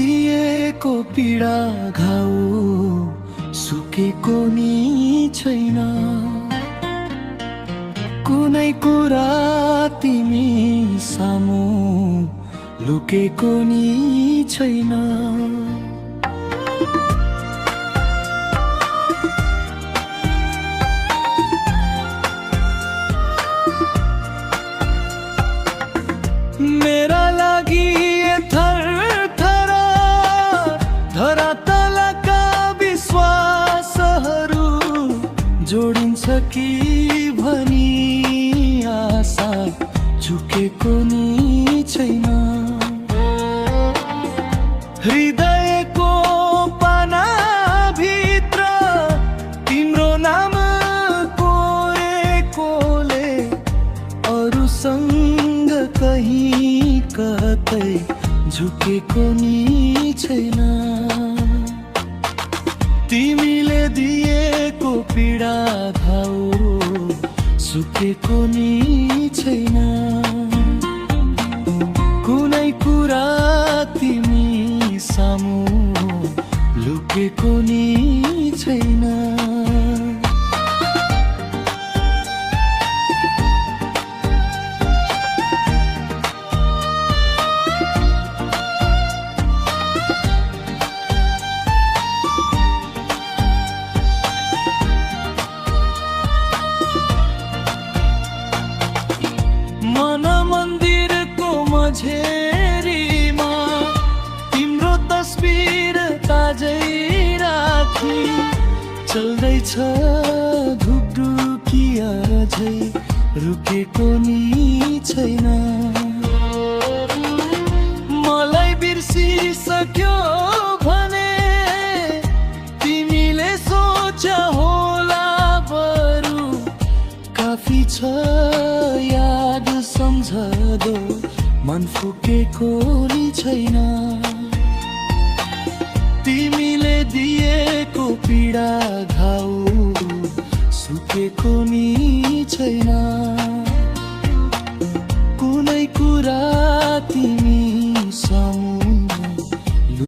दिएको पीडा घाउ सुकेको नि छैन। कुनै कुरा तिमी सामु लुकेको नि छैन। मेरा लागि थरथर धरातलका विश्वासहरू जोडिन्छ कि भनी आशा झुकेको नि छैन। हृदयको पानाभित्र तिम्रो नाम कोरेकोले अरूसँग कहीँ कतै झुकेको नि छैन। तिमीले दिएको पीडा घाउ सुकेको नि छैन। कुनै कुरा तिमी सामु लुकेको नि छैन। मन मन्दिरको मझेरीमा तिम्रो तस्बिर ताजै राखी चल्दैछ धुकधुकी अझै रुकेको नि छैन। मलाई बिर्सिसक्यो भने तिमीले सोचा होला बरु काफी छ याद सम्झदो मन फुकेको नि छैन।